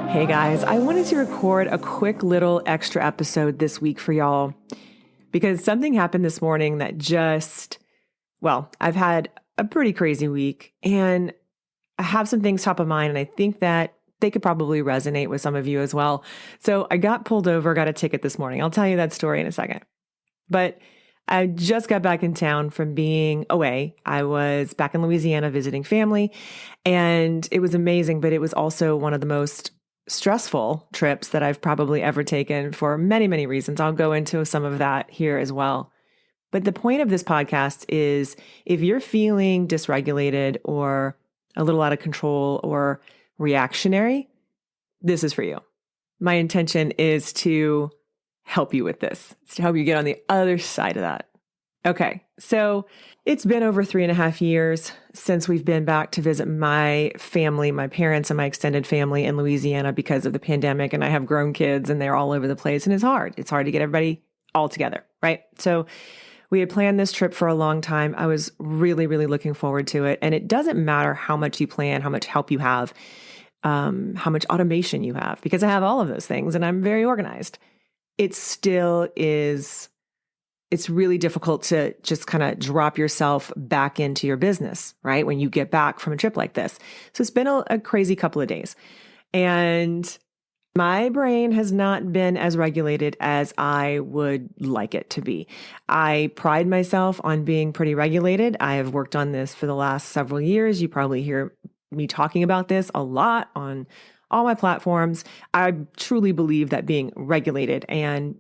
Hey guys, I wanted to record a quick little extra episode this week for y'all because something happened this morning that I've had a pretty crazy week and I have some things top of mind and I think that they could probably resonate with some of you as well. So I got pulled over, got a ticket this morning. I'll tell you that story in a second. But I just got back in town from being away. I was back in Louisiana visiting family and it was amazing, but it was also one of the most stressful trips that I've probably ever taken for many, many reasons. I'll go into some of that here as well. But the point of this podcast is if you're feeling dysregulated or a little out of control or reactionary, this is for you. My intention is to help you with this. It's to help you get on the other side of that. Okay, so it's been over 3.5 years since we've been back to visit my family, my parents and my extended family in Louisiana because of the pandemic. And I have grown kids and they're all over the place and it's hard. It's hard to get everybody all together, right? So we had planned this trip for a long time. I was really, really looking forward to it. And it doesn't matter how much you plan, how much help you have, how much automation you have, because I have all of those things and I'm very organized. It still is. It's really difficult to just kind of drop yourself back into your business, right? When you get back from a trip like this. So it's been a crazy couple of days. And my brain has not been as regulated as I would like it to be. I pride myself on being pretty regulated. I have worked on this for the last several years. You probably hear me talking about this a lot on all my platforms. I truly believe that being regulated and,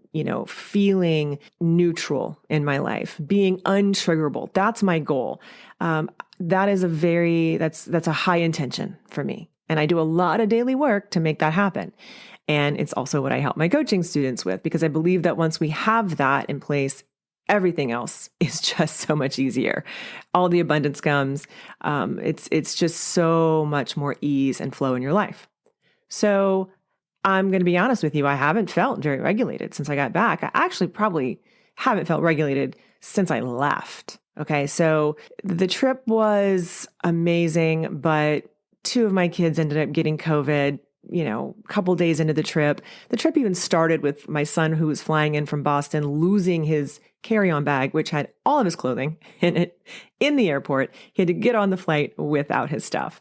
feeling neutral in my life, being untriggerable, that's my goal. That is that's a high intention for me. And I do a lot of daily work to make that happen. And it's also what I help my coaching students with, because I believe that once we have that in place, everything else is just so much easier. All the abundance comes. It's just so much more ease and flow in your life. So I'm going to be honest with you. I haven't felt very regulated since I got back. I actually probably haven't felt regulated since I left. Okay. So the trip was amazing, but 2 of my kids ended up getting COVID, a couple days into the trip. The trip even started with my son, who was flying in from Boston, losing his carry-on bag, which had all of his clothing in it in the airport. He had to get on the flight without his stuff.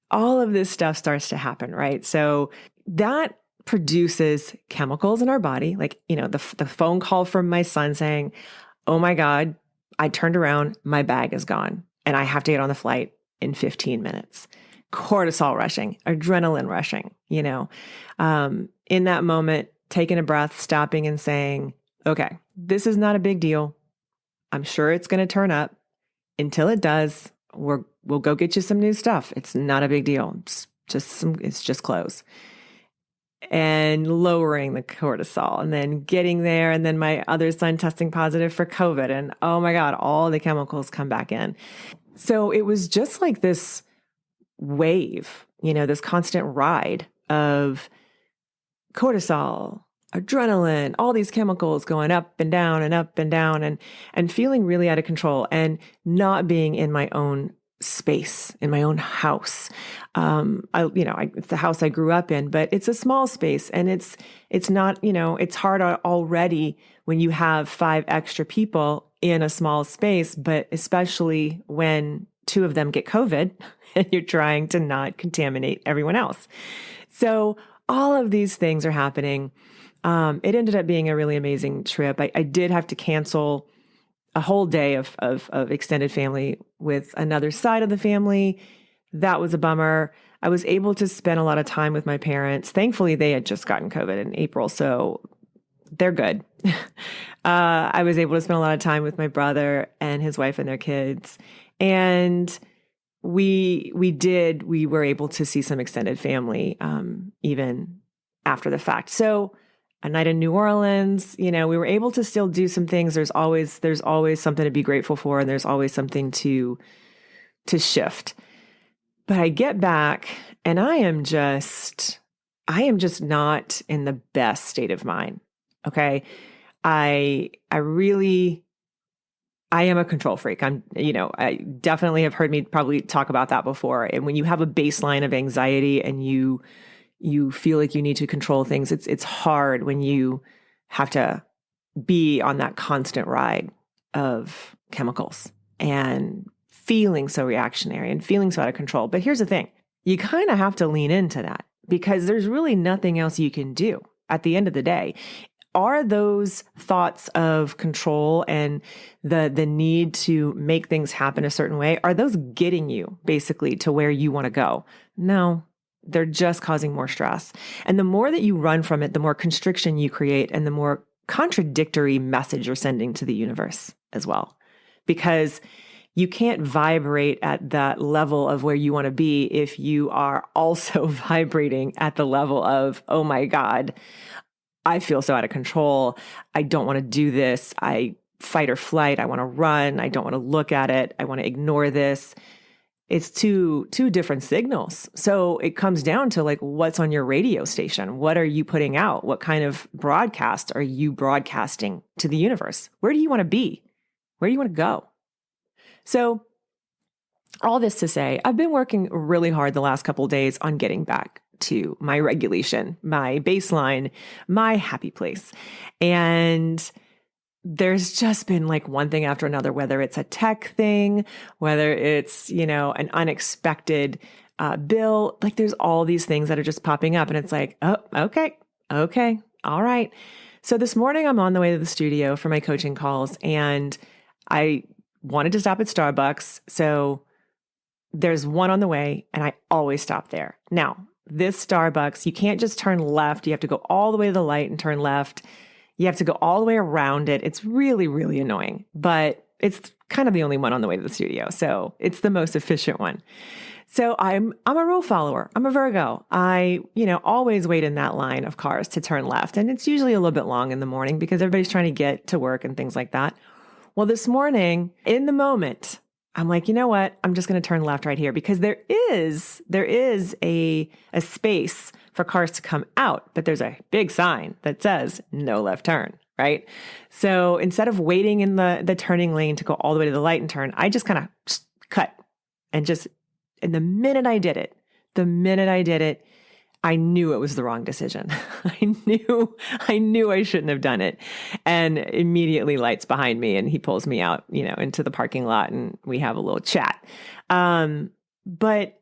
All of this stuff starts to happen, right? So that produces chemicals in our body. Like, the phone call from my son saying, "Oh my God, I turned around, my bag is gone and I have to get on the flight in 15 minutes. Cortisol rushing, adrenaline rushing, in that moment, taking a breath, stopping and saying, okay, this is not a big deal. I'm sure it's going to turn up. Until it does, we'll go get you some new stuff. It's not a big deal. It's just clothes." And lowering the cortisol and then getting there. And then my other son testing positive for COVID. And oh my God, all the chemicals come back in. So it was just like this wave, this constant ride of cortisol, adrenaline, all these chemicals going up and down and up and down and feeling really out of control and not being in my own space, in my own house. It's the house I grew up in, but it's a small space and it's not, it's hard already when you have 5 extra people in a small space, but especially when 2 of them get COVID and you're trying to not contaminate everyone else. So all of these things are happening. It ended up being a really amazing trip. I did have to cancel a whole day of extended family with another side of the family. That was a bummer. I was able to spend a lot of time with my parents. Thankfully, they had just gotten COVID in April, so they're good. I was able to spend a lot of time with my brother and his wife and their kids. And we were able to see some extended family, even after the fact. So a night in New Orleans, we were able to still do some things. There's always something to be grateful for. And there's always something to shift. But I get back and I am just not in the best state of mind. Okay. I really I am a control freak. I definitely have heard me probably talk about that before. And when you have a baseline of anxiety and you feel like you need to control things, it's hard when you have to be on that constant ride of chemicals and feeling so reactionary and feeling so out of control. But here's the thing. You kind of have to lean into that because there's really nothing else you can do at the end of the day. Are those thoughts of control and the need to make things happen a certain way, are those getting you basically to where you want to go? No, they're just causing more stress. And the more that you run from it, the more constriction you create and the more contradictory message you're sending to the universe as well. Because you can't vibrate at that level of where you want to be if you are also vibrating at the level of, oh my God, I feel so out of control. I don't want to do this. I fight or flight. I want to run. I don't want to look at it. I want to ignore this. It's two different signals. So it comes down to like, what's on your radio station? What are you putting out? What kind of broadcast are you broadcasting to the universe? Where do you want to be? Where do you want to go? So all this to say, I've been working really hard the last couple of days on getting back to my regulation, my baseline, my happy place. And there's just been like one thing after another, whether it's a tech thing, whether it's, an unexpected bill, like there's all these things that are just popping up and it's like, oh, okay, all right. So this morning I'm on the way to the studio for my coaching calls and I wanted to stop at Starbucks. So there's one on the way and I always stop there. Now, this Starbucks, you can't just turn left. You have to go all the way to the light and turn left. You have to go all the way around it. It's really, really annoying, but it's kind of the only one on the way to the studio. So it's the most efficient one. So I'm a rule follower. I'm a Virgo. I, always wait in that line of cars to turn left. And it's usually a little bit long in the morning because everybody's trying to get to work and things like that. Well, this morning in the moment, I'm like, you know what? I'm just going to turn left right here because there is a space for cars to come out, but there's a big sign that says no left turn, right? So instead of waiting in the turning lane to go all the way to the light and turn, I just kind of cut and the minute I did it, I knew it was the wrong decision. I knew I shouldn't have done it. And immediately lights behind me and he pulls me out, into the parking lot and we have a little chat. But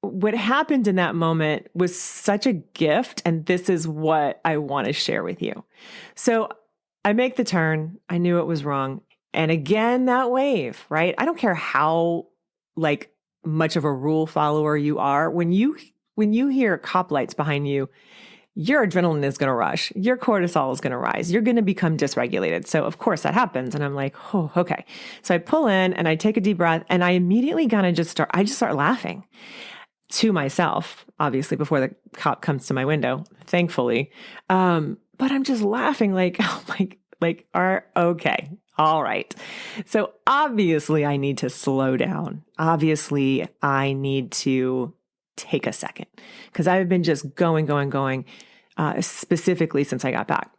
what happened in that moment was such a gift. And this is what I want to share with you. So I make the turn. I knew it was wrong. And again, that wave, right? I don't care how much of a rule follower you are. When you hear cop lights behind you, your adrenaline is going to rush. Your cortisol is going to rise. You're going to become dysregulated. So of course that happens. And I'm like, oh, okay. So I pull in and I take a deep breath and I immediately start laughing to myself, obviously before the cop comes to my window, thankfully. But I'm just laughing okay. All right. So obviously I need to slow down. Obviously I need to take a second because I've been just going, specifically since I got back.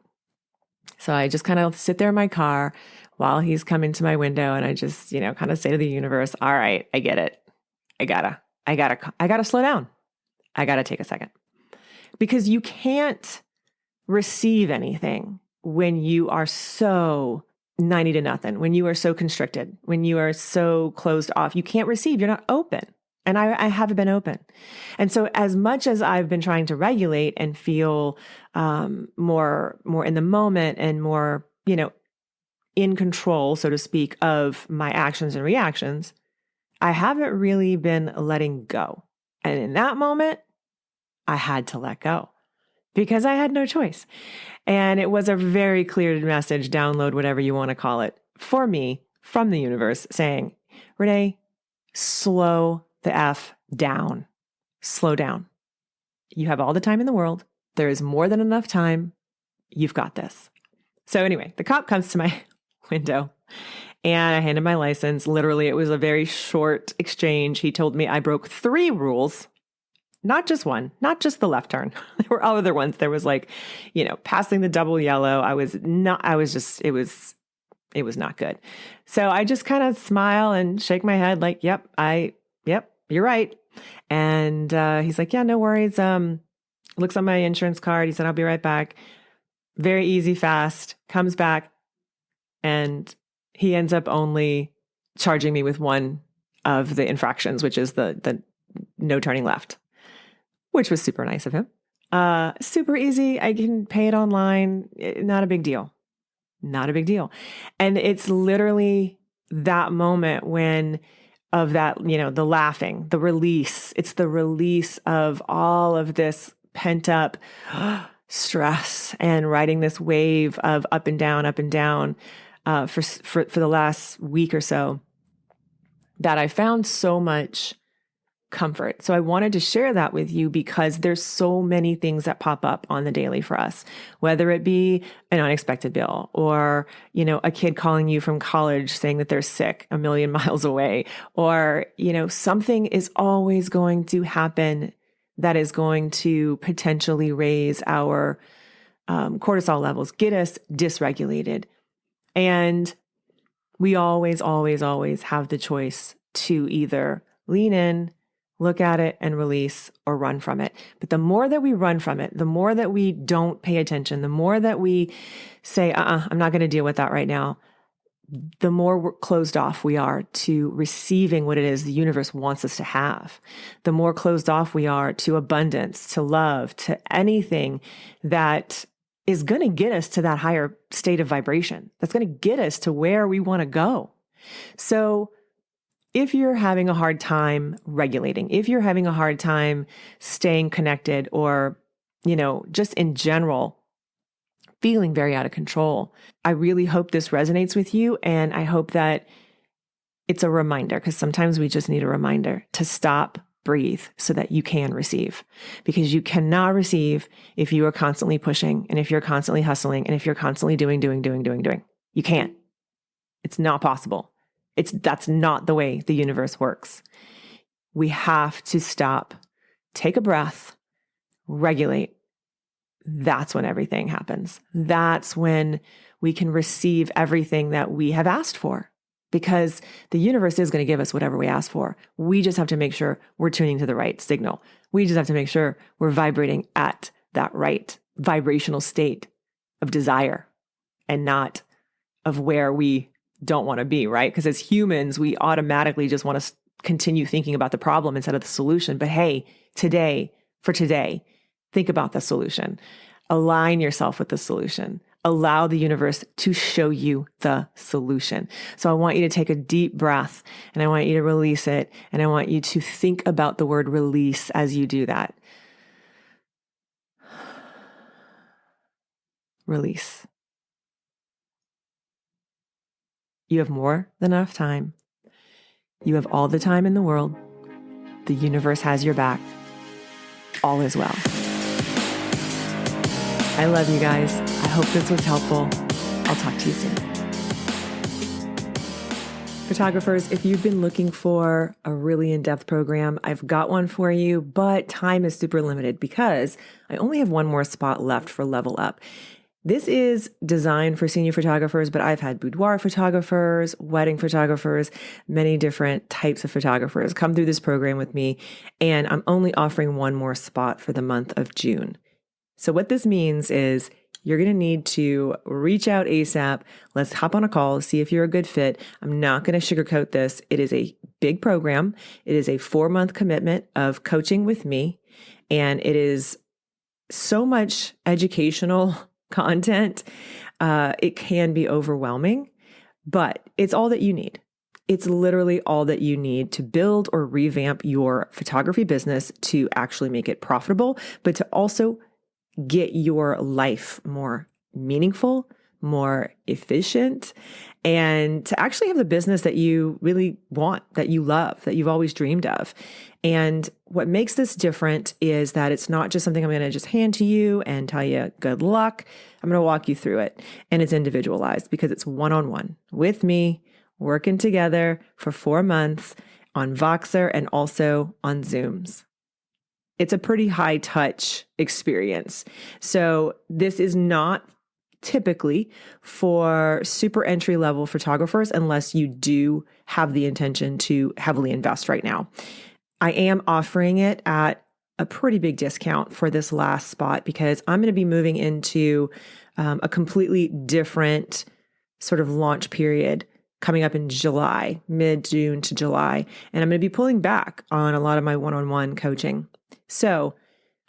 So I just kind of sit there in my car while he's coming to my window and I just, kind of say to the universe, all right, I get it. I gotta slow down. I gotta take a second because you can't receive anything when you are so 90 to nothing, when you are so constricted, when you are so closed off. You can't receive. You're not open. And I haven't been open. And so as much as I've been trying to regulate and feel more in the moment and more, in control, so to speak, of my actions and reactions, I haven't really been letting go. And in that moment, I had to let go because I had no choice. And it was a very clear message, download, whatever you want to call it, for me from the universe saying, Renee, slow the F down. Slow down. You have all the time in the world. There is more than enough time. You've got this. So anyway, the cop comes to my window and I handed my license. Literally, it was a very short exchange. He told me I broke 3 rules, not just one, not just the left turn. There were other ones. There was passing the double yellow. It was It was not good. So I just kind of smile and shake my head like, yep, you're right. And he's like, yeah, no worries. Looks on my insurance card. He said, I'll be right back. Very easy, fast, comes back. And he ends up only charging me with one of the infractions, which is the no turning left, which was super nice of him. Super easy. I can pay it online. Not a big deal. Not a big deal. And it's literally that moment of that, the laughing, the release. It's the release of all of this pent up stress and riding this wave of up and down, for the last week or so, that I found so much comfort. So I wanted to share that with you because there's so many things that pop up on the daily for us, whether it be an unexpected bill or, a kid calling you from college saying that they're sick a million miles away, or, something is always going to happen that is going to potentially raise our cortisol levels, get us dysregulated. And we always, always, always have the choice to either lean in, look at it and release, or run from it. But the more that we run from it, the more that we don't pay attention, the more that we say, I'm not going to deal with that right now, the more closed off we are to receiving what it is the universe wants us to have. The more closed off we are to abundance, to love, to anything that is going to get us to that higher state of vibration. That's going to get us to where we want to go. So if you're having a hard time regulating, if you're having a hard time staying connected, or, just in general, feeling very out of control, I really hope this resonates with you. And I hope that it's a reminder, because sometimes we just need a reminder to stop, breathe, so that you can receive. Because you cannot receive if you are constantly pushing, and if you're constantly hustling, and if you're constantly doing. You can't. It's not possible. That's not the way the universe works. We have to stop, take a breath, regulate. That's when everything happens. That's when we can receive everything that we have asked for, because the universe is going to give us whatever we ask for. We just have to make sure we're tuning to the right signal. We just have to make sure we're vibrating at that right vibrational state of desire, and not of where we don't want to be, right? Because as humans, we automatically just want to continue thinking about the problem instead of the solution. But hey, today, think about the solution. Align yourself with the solution. Allow the universe to show you the solution. So I want you to take a deep breath, and I want you to release it. And I want you to think about the word release as you do that. Release. You have more than enough time. You have all the time in the world. The universe has your back. All is well. I love you guys. I hope this was helpful. I'll talk to you soon. Photographers, if you've been looking for a really in-depth program, I've got one for you, but time is super limited because I only have one more spot left for Level Up. This is designed for senior photographers, but I've had boudoir photographers, wedding photographers, many different types of photographers come through this program with me, and I'm only offering one more spot for the month of June. So what this means is you're going to need to reach out ASAP. Let's hop on a call, see if you're a good fit. I'm not going to sugarcoat this. It is a big program. It is a 4-month commitment of coaching with me, and it is so much educational content. It can be overwhelming, but it's all that you need. It's literally all that you need to build or revamp your photography business, to actually make it profitable, but to also get your life more meaningful, more efficient, and to actually have the business that you really want, that you love, that you've always dreamed of. And what makes this different is that it's not just something I'm going to just hand to you and tell you good luck. I'm going to walk you through it. And it's individualized because it's one-on-one with me, working together for 4 months on Voxer and also on Zooms. It's a pretty high touch experience. So this is not typically for super entry level photographers, unless you do have the intention to heavily invest right now. I am offering it at a pretty big discount for this last spot because I'm going to be moving into a completely different sort of launch period coming up in July, mid-June to July. And I'm going to be pulling back on a lot of my one-on-one coaching. So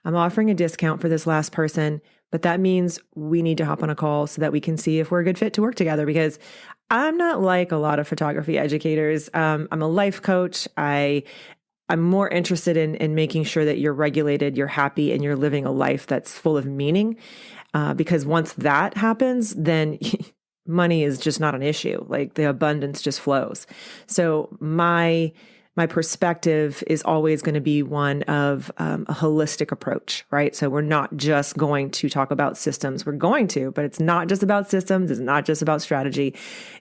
I'm offering a discount for this last person, but that means we need to hop on a call so that we can see if we're a good fit to work together, because I'm not like a lot of photography educators. I'm a life coach. I'm more interested in making sure that you're regulated, you're happy, and you're living a life that's full of meaning. Because once that happens, then money is just not an issue. Like the abundance just flows. So my perspective is always going to be one of a holistic approach, right? So we're not just going to talk about systems. We're going to, but it's not just about systems. It's not just about strategy.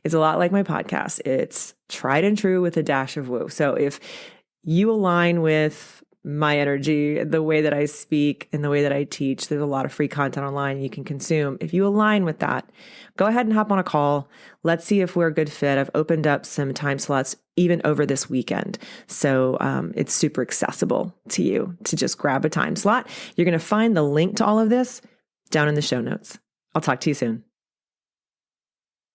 It's a lot like my podcast. It's tried and true with a dash of woo. So if you align with my energy, the way that I speak and the way that I teach, there's a lot of free content online you can consume. If you align with that, go ahead and hop on a call. Let's see if we're a good fit. I've opened up some time slots even over this weekend. So it's super accessible to you to just grab a time slot. You're going to find the link to all of this down in the show notes. I'll talk to you soon.